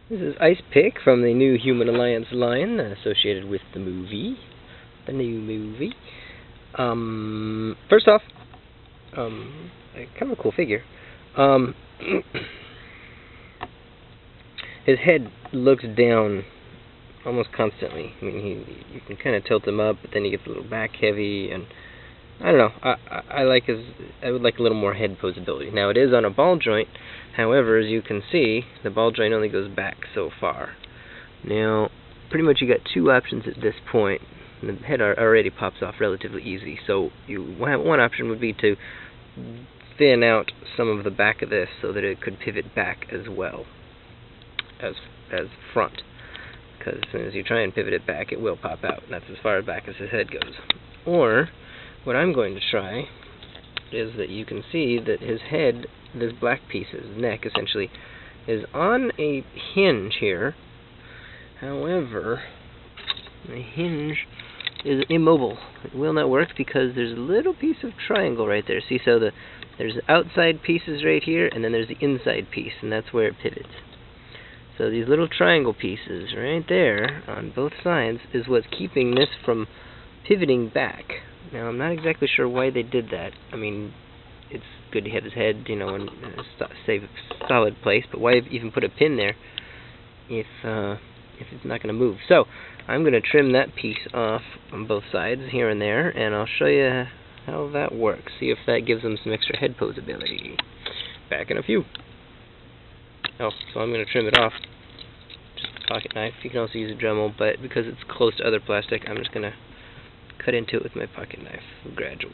This is Icepick from the new Human Alliance line associated with the movie. The new movie. First off, kind of a cool figure. His head looks down almost constantly. I mean, you can kind of tilt him up, but then he gets a little back heavy, and I don't know. I would like a little more head posability. Now it is on a ball joint. However, as you can see, the ball joint only goes back so far. Now, pretty much you got two options at this point. The head already pops off relatively easy. So one option would be to thin out some of the back of this so that it could pivot back as well as front. Because as soon as you try and pivot it back, it will pop out. And that's as far back as his head goes. Or what I'm going to try is that you can see that his head, this black piece, his neck essentially, is on a hinge here. However, the hinge is immobile. It will not work because there's a little piece of triangle right there. See, so there's the outside pieces right here, and then there's the inside piece, and that's where it pivots. So these little triangle pieces right there on both sides is what's keeping this from pivoting back. Now, I'm not exactly sure why they did that. I mean, it's good to have his head, in a safe, solid place, but why even put a pin there if it's not going to move? So, I'm going to trim that piece off on both sides, here and there, and I'll show you how that works. See if that gives them some extra head posability. Back in a few. Oh, so I'm going to trim it off. Just a pocket knife. You can also use a Dremel, but because it's close to other plastic, I'm just going to cut into it with my pocket knife, gradual.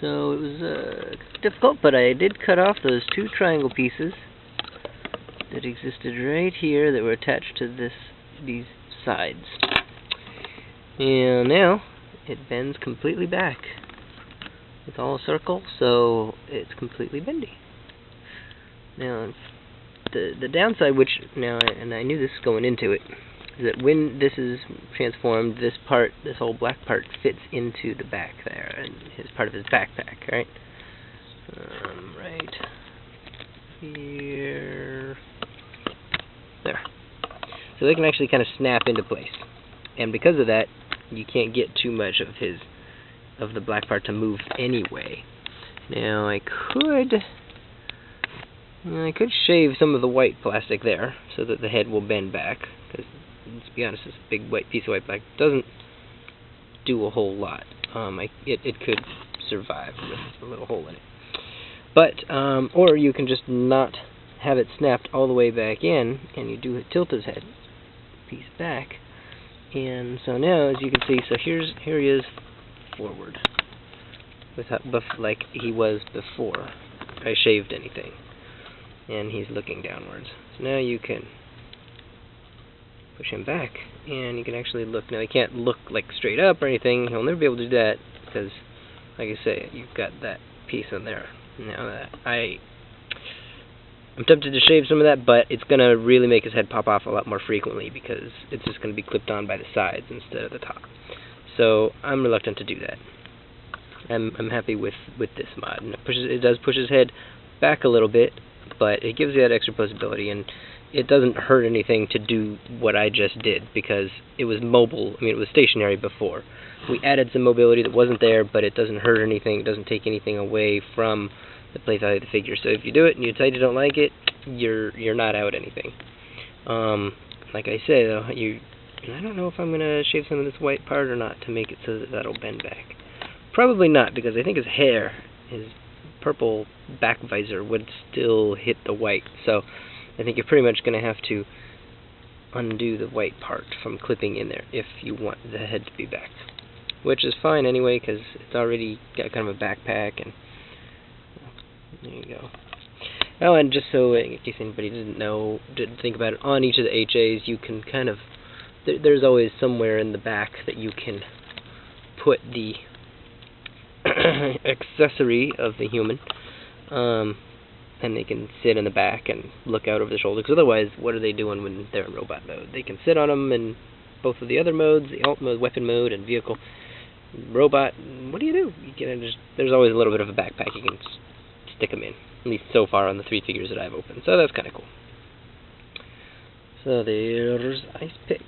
So it was difficult, but I did cut off those two triangle pieces that existed right here that were attached to these sides. And now it bends completely back. It's all a circle, so it's completely bendy. Now the downside, which now, and I knew this going into it, is that when this is transformed, this whole black part fits into the back there, and is part of his backpack, right? Right here, there. So they can actually kind of snap into place, and because of that, you can't get too much of the black part to move anyway. Now I could shave some of the white plastic there so that the head will bend back, because let's be honest, this big white piece of white black doesn't do a whole lot. It could survive with a little hole in it. But, or you can just not have it snapped all the way back in, and you tilt his head piece back. And so now, as you can see, so here he is forward, like he was before I shaved anything. And he's looking downwards. So now you can push him back, and you can actually look. Now he can't look like straight up or anything. He'll never be able to do that because, like I say, you've got that piece in there. Now I'm tempted to shave some of that, but it's going to really make his head pop off a lot more frequently because it's just going to be clipped on by the sides instead of the top. So I'm reluctant to do that. I'm happy with this mod. And it does push his head back a little bit, but it gives you that extra posability, and it doesn't hurt anything to do what I just did because it was mobile. I mean, it was stationary before. We added some mobility that wasn't there, but it doesn't hurt anything. It doesn't take anything away from the play value of the figure. So if you do it and you decide you don't like it, you're not out anything. Like I say, though, and I don't know if I'm going to shave some of this white part or not to make it so that that'll bend back. Probably not, because I think his hair, his purple back visor, would still hit the white. So I think you're pretty much going to have to undo the white part from clipping in there if you want the head to be back. Which is fine anyway, because it's already got kind of a backpack, and there you go. Oh, and just so in case anybody didn't think about it, on each of the HAs you can kind of, there's always somewhere in the back that you can put the accessory of the human, and they can sit in the back and look out over the shoulder, because otherwise what are they doing when they're in robot mode? They can sit on them in both of the other modes, the alt mode, weapon mode, and vehicle. Robot, what do? You can there's always a little bit of a backpack you can stick them in, at least so far on the 3 figures that I've opened, so that's kind of cool. So there's Icepick.